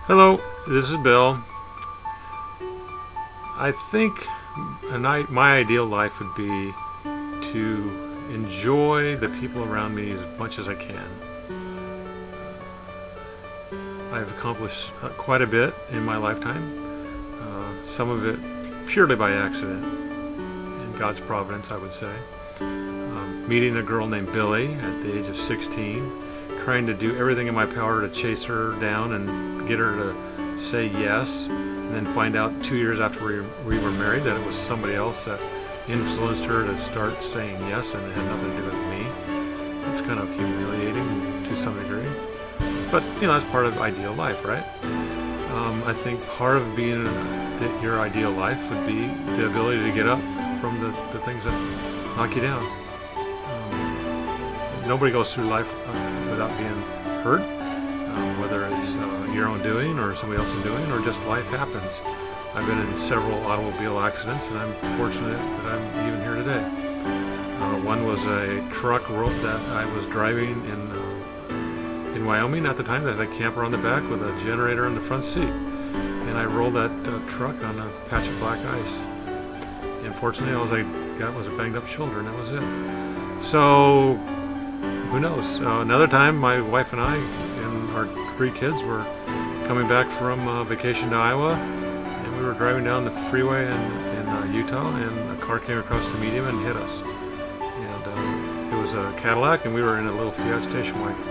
Hello, this is Bill. I think my ideal life would be to enjoy the people around me as much as I can. I've accomplished quite a bit in my lifetime, some of it purely by accident, in God's providence, I would say. Meeting a girl named Billy at the age of 16, trying to do everything in my power to chase her down and get her to say yes, and then find out 2 years after we were married that it was somebody else that influenced her to start saying yes, and it had nothing to do with me. That's kind of humiliating to some degree, but that's part of ideal life, right? I think part of being your ideal life would be the ability to get up from the things that knock you down. Nobody goes through life without being hurt, whether it's your own doing or somebody else's doing, or just life happens. I've been in several automobile accidents, and I'm fortunate that I'm even here today. One was a truck that I was driving in Wyoming at the time that had a camper on the back with a generator in the front seat, and I rolled that truck on a patch of black ice. And fortunately, all I got was a banged up shoulder, and that was it. So who knows? Another time, my wife and I and our 3 kids were coming back from vacation to Iowa, and we were driving down the freeway in Utah, and a car came across the median and hit us. And it was a Cadillac, and we were in a little Fiat station wagon.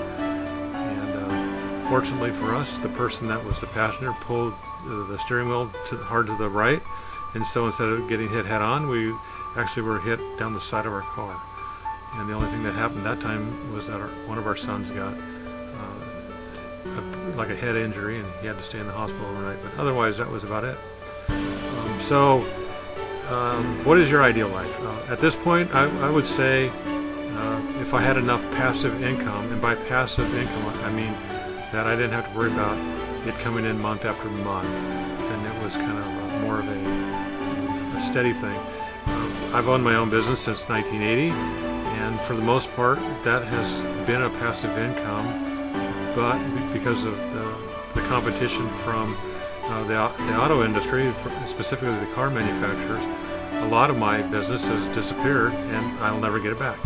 And fortunately for us, the person that was the passenger pulled the steering wheel hard to the right, and so instead of getting hit head on, we actually were hit down the side of our car. And the only thing that happened that time was that one of our sons got like a head injury, and he had to stay in the hospital overnight. But otherwise, that was about it. What is your ideal life? At this point, I would say if I had enough passive income, and by passive income, I mean that I didn't have to worry about it coming in month after month, and it was kind of more of a steady thing. I've owned my own business since 1980. And for the most part, that has been a passive income, but because of the competition from the auto industry, specifically the car manufacturers, a lot of my business has disappeared, and I'll never get it back.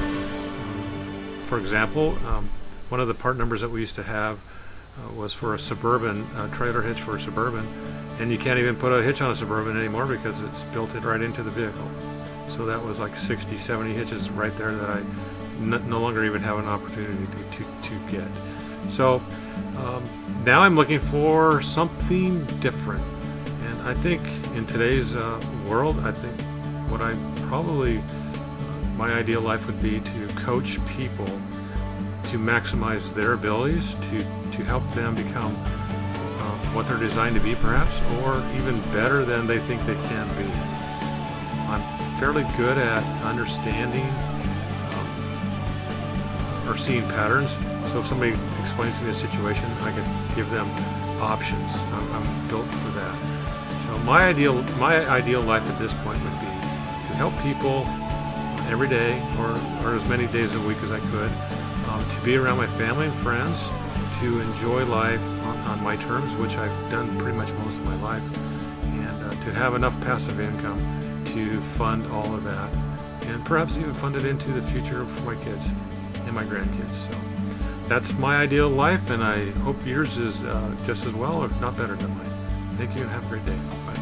For example, one of the part numbers that we used to have was for a Suburban, trailer hitch for a Suburban, and you can't even put a hitch on a Suburban anymore because it's built it right into the vehicle. So that was like 60, 70 hitches right there that I no longer even have an opportunity to get. So now I'm looking for something different. And I think in today's world, I think what my ideal life would be to coach people to maximize their abilities, to help them become what they're designed to be perhaps, or even better than they think they can be. I'm fairly good at understanding or seeing patterns. So if somebody explains to me a situation, I could give them options. I'm built for that. So my ideal life at this point would be to help people every day, or as many days a week as I could, to be around my family and friends, to enjoy life on my terms, which I've done pretty much most of my life, and to have enough passive income to fund all of that, and perhaps even fund it into the future for my kids and my grandkids. So that's my ideal life, and I hope yours is just as well, if not better than mine. Thank you, and have a great day. Bye.